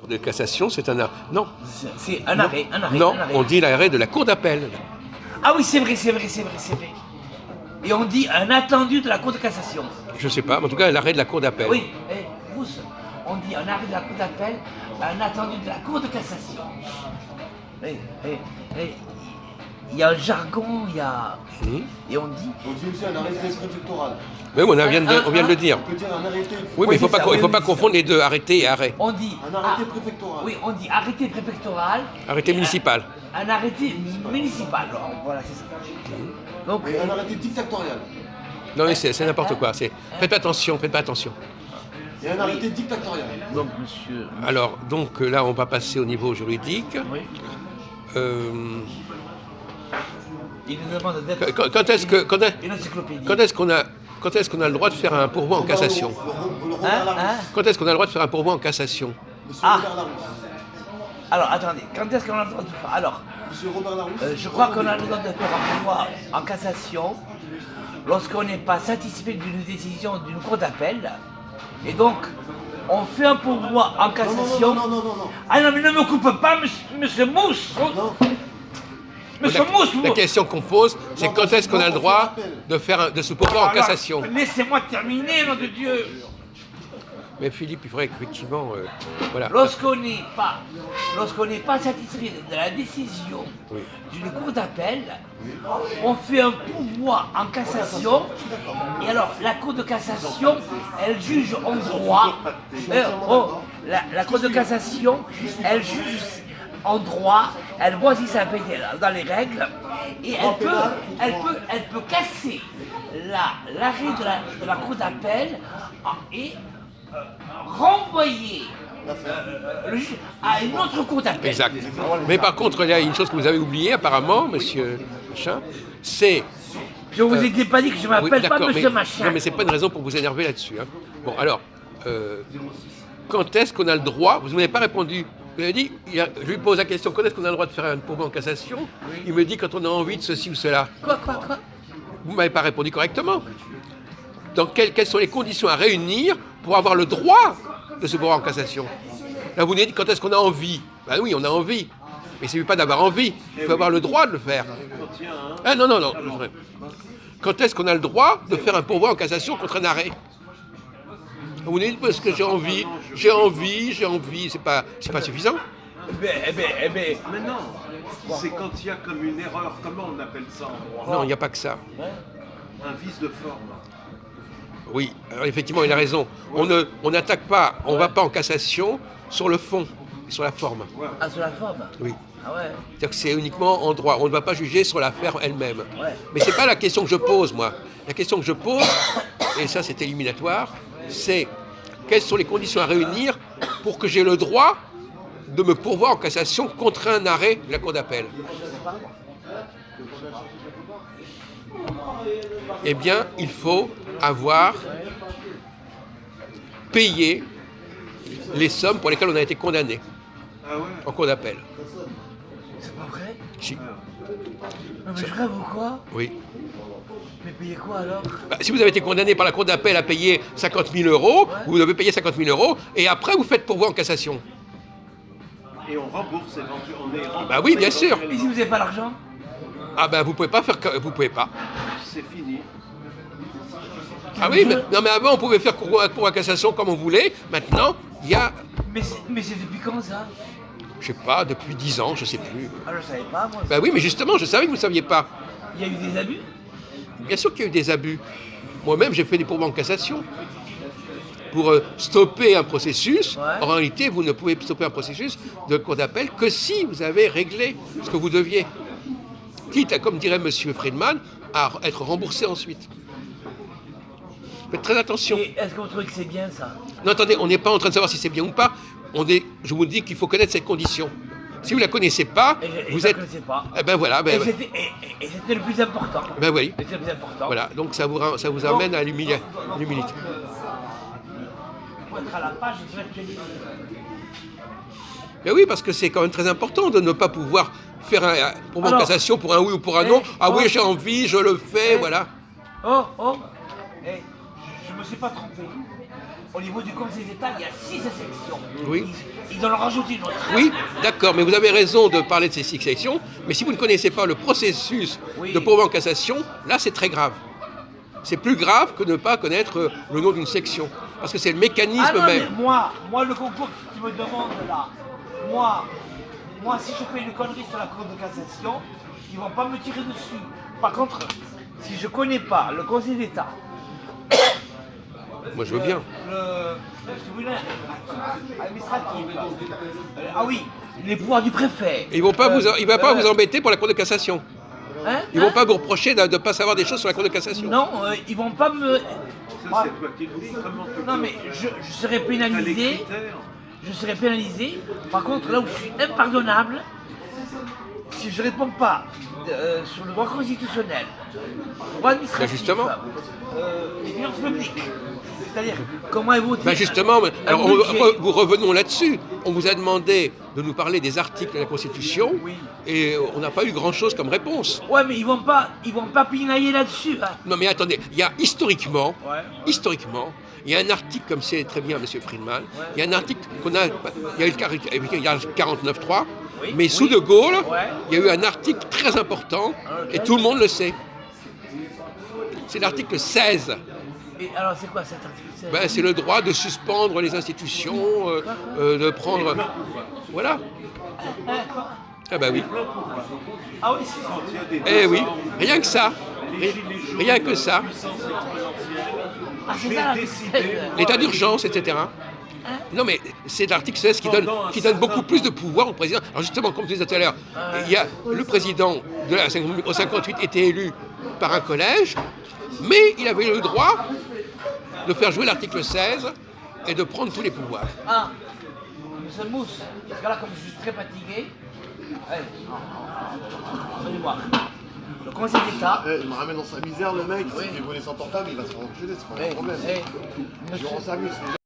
De cassation, c'est un arrêt. Non. C'est un arrêt, un arrêt. Non, un arrêt. on dit l'arrêt de la cour d'appel. Ah oui, c'est vrai. Et on dit un attendu de la Cour de cassation. Je sais pas, mais en tout cas, l'arrêt de la cour d'appel. Oui, on dit un arrêt de la Cour d'appel, un attendu de la Cour de cassation. Il y a un jargon, il y a... Et on dit... On dit aussi un arrêté préfectoral. Mais oui, on vient de le dire. On peut dire un arrêté. Oui, mais il ne faut pas confondre les deux, arrêté et arrêt. On dit... Un arrêté préfectoral. Oui, on dit arrêté préfectoral. Arrêté municipal. Un arrêté municipal. Voilà, c'est ça. Donc, Et un arrêté dictatorial. Non, mais c'est n'importe quoi. Faites pas attention. Et un arrêté dictatorial. donc monsieur... Alors, donc là, on va passer au niveau juridique. Oui. Il nous demande d'être... Une encyclopédie. Quand est-ce qu'on a le droit de faire un pourvoi en cassation? Quand est-ce qu'on a le droit de faire un pourvoi en cassation? Monsieur Ah. Robert Larousse. Alors, attendez, quand est-ce qu'on a le droit de faire... Alors, Monsieur Robert Larousse. je crois qu'on a le droit de faire un pourvoi en cassation lorsqu'on n'est pas satisfait d'une décision d'une cour d'appel. Et donc, on fait un pourvoi en cassation. Non. Ah non, mais ne me coupe pas, monsieur Mousse. Non. Monsieur Mousse. La question qu'on pose, c'est Non, quand est-ce qu'on a le droit rappel. de se pourvoir en Alors, cassation? Laissez-moi terminer, nom de Dieu. Mais Philippe, il faudrait qu'effectivement... voilà. Lorsqu'on n'est pas satisfait de la décision Oui. d'une cour d'appel, on fait un pourvoi en cassation. Et alors, la cour de cassation, elle juge en droit. La cour de cassation, elle juge en droit. Elle voit si ça fait dans les règles. Et elle peut casser l'arrêt de la cour d'appel et renvoyer le juge à une autre cour d'appel. Exact. Mais par contre, il y a une chose que vous avez oubliée, apparemment, monsieur Machin, c'est... Je vous ai pas dit que je Oui, m'appelle pas d'accord, monsieur Machin. Non, mais c'est pas une raison pour vous énerver là-dessus. Hein. Bon, alors, quand est-ce qu'on a le droit? Vous n'avez pas répondu. Vous avez dit, je lui pose la question, quand est-ce qu'on a le droit de faire un pourvoi en cassation? Il me dit quand on a envie de ceci ou cela. Quoi Vous ne m'avez pas répondu correctement. Donc, quelles sont les conditions à réunir pour avoir le droit de se pourvoir en cassation? Là, vous nous dites quand est-ce qu'on a envie? Ben oui, on a envie. Mais il ne suffit pas d'avoir envie, il faut avoir le droit de le faire. Ah non. Quand est-ce qu'on a le droit de faire un pourvoi en cassation contre un arrêt? Vous nous dites parce que j'ai envie, c'est pas suffisant? Eh ben, Mais non, c'est quand il y a comme une erreur, comment on appelle ça en droit? Non, il n'y a pas que ça. Un vice de forme. Oui, alors effectivement, il a raison. On n'attaque pas, on ne va pas en cassation sur le fond, sur la forme. ah, sur la forme. Oui. Ah ouais. C'est-à-dire que c'est uniquement en droit. On ne va pas juger sur l'affaire elle-même. Ouais. Mais c'est pas la question que je pose, moi. La question que je pose, et ça c'est éliminatoire, c'est quelles sont les conditions à réunir pour que j'ai le droit de me pourvoir en cassation contre un arrêt de la cour d'appel. Eh bien, il faut avoir payé les sommes pour lesquelles on a été condamné Ah ouais? en cour d'appel. C'est pas vrai? Si. Non mais je rêve ou quoi? Oui. Mais payer quoi alors? Bah, si vous avez été condamné par la cour d'appel à payer 50 000 euros, vous devez payer 50 000 euros et après vous faites pourvoi en cassation. Et on rembourse éventuellement. Bah oui, bien sûr. Et si vous n'avez pas l'argent? Ah ben vous pouvez pas faire, vous pouvez pas. C'est fini. Ah oui, mais, non mais avant on pouvait faire pourvoi en cassation comme on voulait. Maintenant, il y a, Mais c'est depuis quand ça? je sais pas, depuis 10 ans, je sais plus. Ah je savais pas moi. Bah oui, mais justement, je savais que vous ne saviez pas. Il y a eu des abus? Bien sûr qu'il y a eu des abus. Moi-même, j'ai fait des pourvois en cassation pour stopper un processus. Ouais. En réalité, vous ne pouvez stopper un processus de cour d'appel que si vous avez réglé ce que vous deviez. Quitte à, comme dirait M. Friedman, à être remboursé ensuite. Faites très attention. Et est-ce que vous trouvez que c'est bien ça? Non, attendez, on n'est pas en train de savoir si c'est bien ou pas. Je vous dis qu'il faut connaître cette condition. Si vous ne la connaissez pas, Et vous je la êtes... connaissais pas. Eh ben voilà, Et c'était le plus important. ben oui. C'était le plus important. Voilà, donc ça vous amène à l'humilité. Pour être à la page de l'actualité. Mais oui, parce que c'est quand même très important de ne pas pouvoir faire un pourvoi en Alors, cassation pour un oui ou pour un non. Ah oui, j'ai envie, je le fais, voilà. Oh, je me suis pas trompé. au niveau du Conseil d'État, il y a 6 sections. Oui. Ils en ont rajouté une autre. Oui, d'accord, mais vous avez raison de parler de ces six sections, mais si vous ne connaissez pas le processus Oui. de pourvoi en cassation, là c'est très grave. C'est plus grave que ne pas connaître le nom d'une section, parce que c'est le mécanisme Ah non, mais même. moi, le concours qui me demande là, moi, si je fais une connerie sur la Cour de cassation, ils vont pas me tirer dessus. Par contre, si je connais pas le Conseil d'État, Moi je veux bien. le tribunal administratif, là, ah oui, les pouvoirs du préfet. Et il ne va pas vous embêter pour la Cour de cassation. Hein, Ils ne vont pas vous reprocher de ne pas savoir des choses sur la Cour de cassation. Non, ils vont pas me. Ça, Ah, c'est toi qui le dis. Comment tu non peux- mais je serai T'as les pénalisé. critères. Je serai pénalisé. Par contre, là où je suis impardonnable, si je ne réponds pas sur le droit constitutionnel, le droit administratif, justement. les finances publiques, c'est-à-dire comment est voté. Ben justement, alors budget. nous revenons là-dessus. On vous a demandé de nous parler des articles de la Constitution Oui. et on n'a pas eu grand-chose comme réponse. Ouais, mais ils vont pas pinailler là-dessus. Hein. Non mais attendez, il y a historiquement, Ouais. il y a un article, comme c'est très bien M. Friedman, il y a un article il y a eu le 49.3, Oui, mais sous oui. De Gaulle, Ouais. il y a eu un article très important, et tout le monde le sait. C'est l'article 16. Et alors, c'est quoi cet article? Ben, c'est le droit de suspendre les institutions, de prendre... Voilà. Ah ben oui. Ah oui, c'est Quand il y a des Eh oui, descentes, rien que ça. les gilets jaunes, Rien que ça. puissance exponentielle, Ah, je c'est vais ça, décider. L'état d'urgence, etc. Non mais c'est l'article 16 qui donne beaucoup plus de pouvoir au président. Alors justement, comme je disais tout à l'heure, il y a le président au 58 était élu par un collège, mais il avait le droit de faire jouer l'article 16 et de prendre tous les pouvoirs. Ah, monsieur Mousse, parce que là, comme je suis très fatigué, allez, donnez-moi. Le Conseil d'État. Il me ramène dans sa misère, le mec. Oui. S'il fait voler son portable, il va se faire enculer, c'est pas Eh, un problème. eh, Je monsieur- rends service.